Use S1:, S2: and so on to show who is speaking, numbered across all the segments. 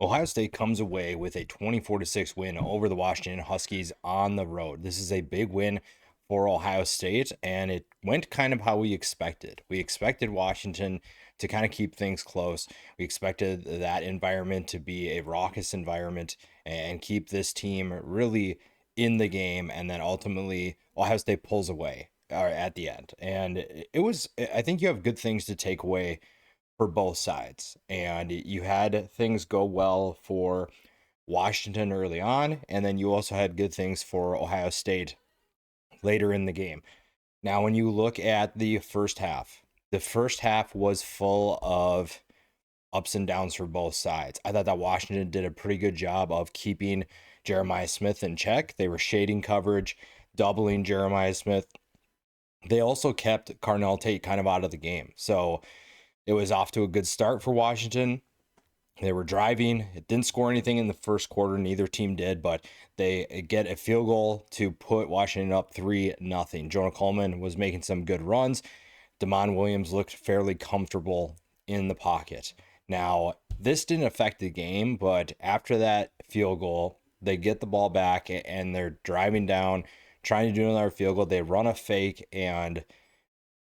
S1: Ohio State comes away with a 24-6 win over the Washington Huskies on the road. This is a big win for Ohio State, and it went kind of how we expected. We expected Washington to kind of keep things close. We expected that environment to be a raucous environment and keep this team really in the game, and then ultimately Ohio State pulls away at the end. And it was, I think you have good things to take away for both sides. And you had things go well for Washington early on, and then you also had good things for Ohio State later in the game. Now, when you look at the first half was full of ups and downs for both sides. I thought that Washington did a pretty good job of keeping Jeremiah Smith in check. They were shading coverage, doubling Jeremiah Smith. They also kept Carnell Tate kind of out of the game. So it was off to a good start for Washington. They were driving. It didn't score anything in the first quarter. Neither team did, but they get a field goal to put Washington up 3-0. Jonah Coleman was making some good runs. Damon Williams looked fairly comfortable in the pocket. Now, this didn't affect the game, but after that field goal, they get the ball back and they're driving down, trying to do another field goal. They run a fake, and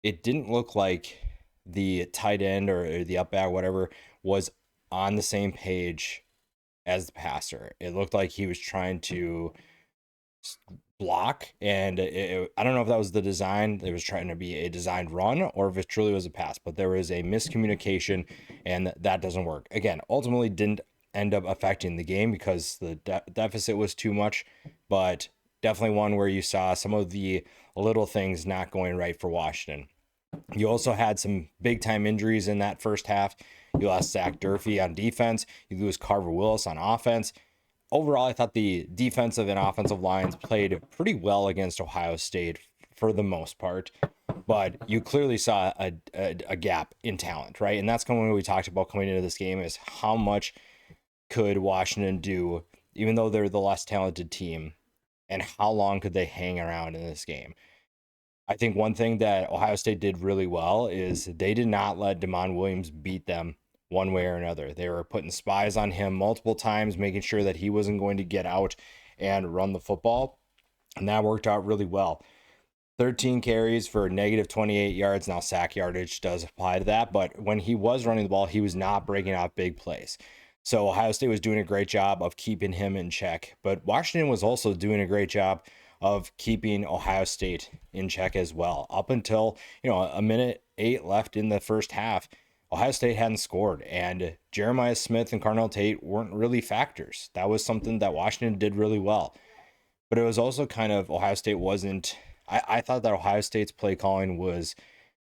S1: it didn't look like the tight end or the up back, whatever, was on the same page as the passer. It looked like he was trying to block, and I don't know if that was the design. It was trying to be a designed run or if it truly was a pass, but there was a miscommunication, and that doesn't work. Again, ultimately didn't end up affecting the game because the deficit was too much, but definitely one where you saw some of the little things not going right for Washington. You also had some big time injuries in that first half. You lost Zach Durfee on defense. You lose Carver Willis on offense. Overall, I thought the defensive and offensive lines played pretty well against Ohio State for the most part, but you clearly saw a gap in talent, right? And that's kind of what we talked about coming into this game, is how much could Washington do, even though they're the less talented team, and how long could they hang around in this game? I think one thing that Ohio State did really well is they did not let Damon Williams beat them one way or another. They were putting spies on him multiple times, making sure that he wasn't going to get out and run the football. And that worked out really well. 13 carries for negative 28 yards. Now, sack yardage does apply to that, but when he was running the ball, he was not breaking out big plays. So Ohio State was doing a great job of keeping him in check, but Washington was also doing a great job of keeping Ohio State in check as well. Up until, a minute 8 left in the first half, Ohio State hadn't scored, and Jeremiah Smith and Carnell Tate weren't really factors. That was something that Washington did really well. But it was also kind of Ohio State wasn't. I thought that Ohio State's play calling was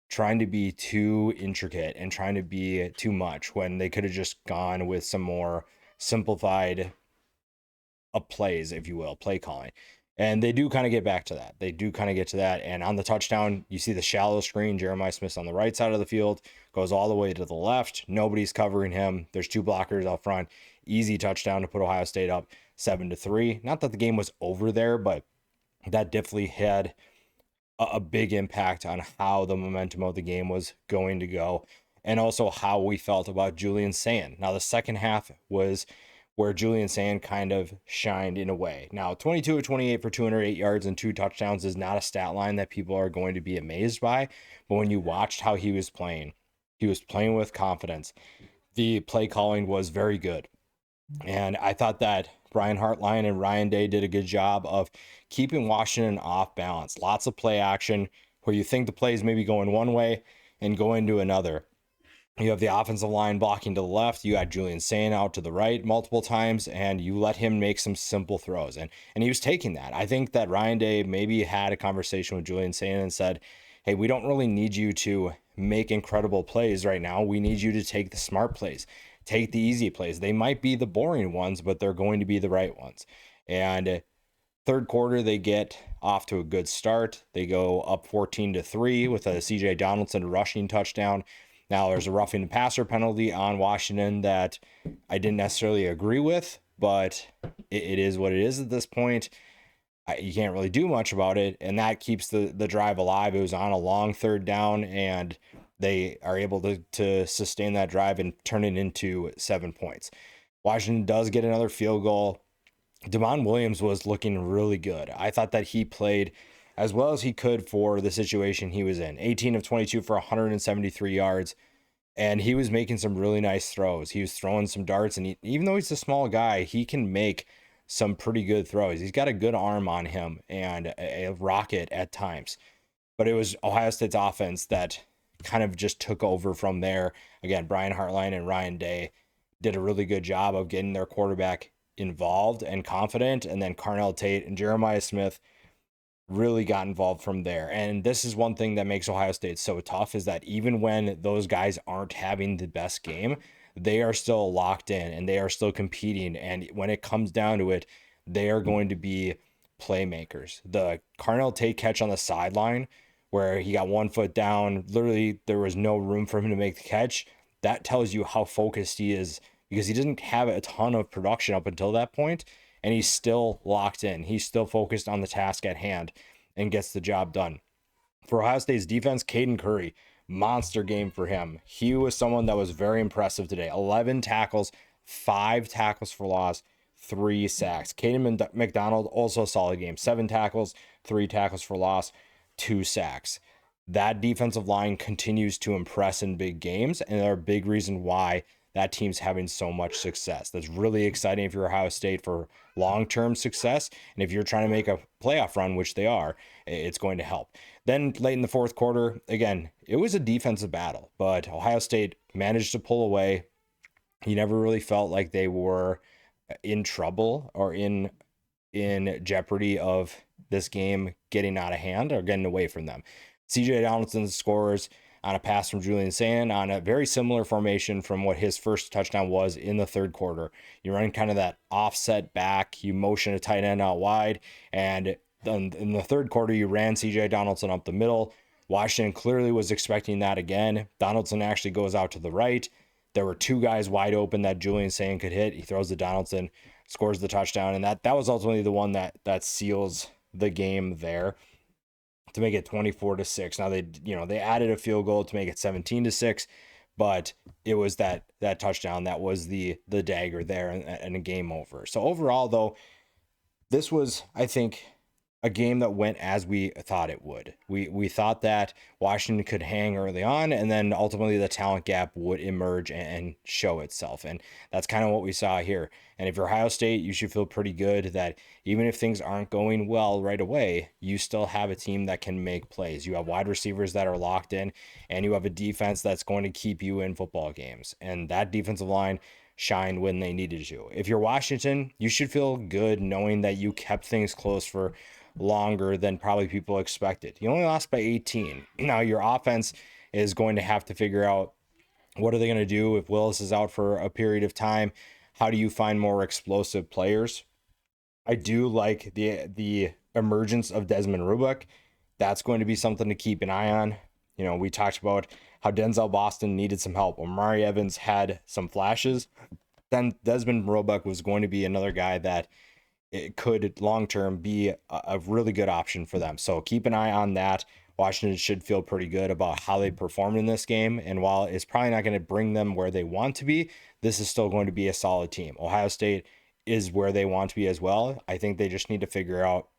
S1: trying to be too intricate and trying to be too much when they could have just gone with some more simplified plays, if you will, play calling. And they do kind of get back to that. They do kind of get to that. And on the touchdown, you see the shallow screen. Jeremiah Smith's on the right side of the field, goes all the way to the left. Nobody's covering him. There's two blockers out front. Easy touchdown to put Ohio State up 7-3. Not that the game was over there, but that definitely had a big impact on how the momentum of the game was going to go, and also how we felt about Julian Sand. Now, the second half was where Julian Sand kind of shined in a way. Now, 22 of 28 for 208 yards and 2 touchdowns is not a stat line that people are going to be amazed by, but when you watched how he was playing with confidence. The play calling was very good. And I thought that Brian Hartline and Ryan Day did a good job of keeping Washington off balance. Lots of play action where you think the play is maybe going one way and going to another. You have the offensive line blocking to the left. You had Julian Sand out to the right multiple times, and you let him make some simple throws. And he was taking that. I think that Ryan Day maybe had a conversation with Julian Sand and said, hey, we don't really need you to make incredible plays right now. We need you to take the smart plays, take the easy plays. They might be the boring ones, but they're going to be the right ones. And third quarter, they get off to a good start. They go up 14-3 with a CJ Donaldson rushing touchdown. Now, there's a roughing the passer penalty on Washington that I didn't necessarily agree with, but it is what it is at this point. You can't really do much about it, and that keeps the drive alive. It was on a long third down, and they are able to sustain that drive and turn it into 7 points. Washington does get another field goal. Damon Williams was looking really good. I thought that he played as well as he could for the situation he was in. 18 of 22 for 173 yards. And he was making some really nice throws. He was throwing some darts. And even though he's a small guy, he can make some pretty good throws. He's got a good arm on him and a rocket at times. But it was Ohio State's offense that kind of just took over from there. Again, Brian Hartline and Ryan Day did a really good job of getting their quarterback involved and confident. And then Carnell Tate and Jeremiah Smith really got involved from there. And this is one thing that makes Ohio State so tough, is that even when those guys aren't having the best game, they are still locked in and they are still competing. And when it comes down to it, they are going to be playmakers. The Carnell Tate catch on the sideline where he got 1 foot down, literally there was no room for him to make the catch. That tells you how focused he is, because he didn't have a ton of production up until that point, and he's still locked in. He's still focused on the task at hand and gets the job done. For Ohio State's defense, Caden Curry, monster game for him. He was someone that was very impressive today. 11 tackles, 5 tackles for loss, 3 sacks. Caden McDonald, also a solid game. 7 tackles, 3 tackles for loss, 2 sacks. That defensive line continues to impress in big games, and they're a big reason why that team's having so much success. That's really exciting if you're Ohio State for long-term success. And if you're trying to make a playoff run, which they are, it's going to help. Then late in the fourth quarter, again, it was a defensive battle, but Ohio State managed to pull away. You never really felt like they were in trouble or in jeopardy of this game getting out of hand or getting away from them. CJ Donaldson scores on a pass from Julian Sand on a very similar formation from what his first touchdown was in the third quarter. You run kind of that offset back, you motion a tight end out wide, and then in the third quarter, you ran CJ Donaldson up the middle. Washington clearly was expecting that again. Donaldson actually goes out to the right. There were 2 guys wide open that Julian Sand could hit. He throws to Donaldson, scores the touchdown, and that was ultimately the one that seals the game there to make it 24-6. Now they added a field goal to make it 17-6, but it was that touchdown that was the dagger there and a game over. So overall, though, this was, I think, a game that went as we thought it would. We thought that Washington could hang early on, and then ultimately the talent gap would emerge and show itself. And that's kind of what we saw here. And if you're Ohio State, you should feel pretty good that even if things aren't going well right away, you still have a team that can make plays. You have wide receivers that are locked in, and you have a defense that's going to keep you in football games. And that defensive line shined when they needed to. If you're Washington, you should feel good knowing that you kept things close for longer than probably people expected. You only lost by 18. Now your offense is going to have to figure out what are they going to do if Willis is out for a period of time. How do you find more explosive players? I do like the emergence of Desmond Rubeck. That's going to be something to keep an eye on. You know, we talked about how Denzel Boston needed some help. Omari Evans had some flashes. Then Desmond Rubeck was going to be another guy that it could long-term be a really good option for them. So keep an eye on that. Washington should feel pretty good about how they performed in this game. And while it's probably not going to bring them where they want to be, this is still going to be a solid team. Ohio State is where they want to be as well. I think they just need to figure out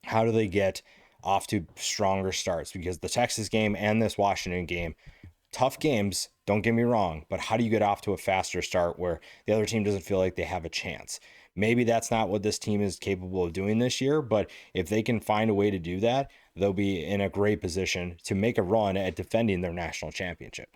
S1: how do they get off to stronger starts, because the Texas game and this Washington game, tough games, don't get me wrong, but how do you get off to a faster start where the other team doesn't feel like they have a chance? Maybe that's not what this team is capable of doing this year, but if they can find a way to do that, they'll be in a great position to make a run at defending their national championship.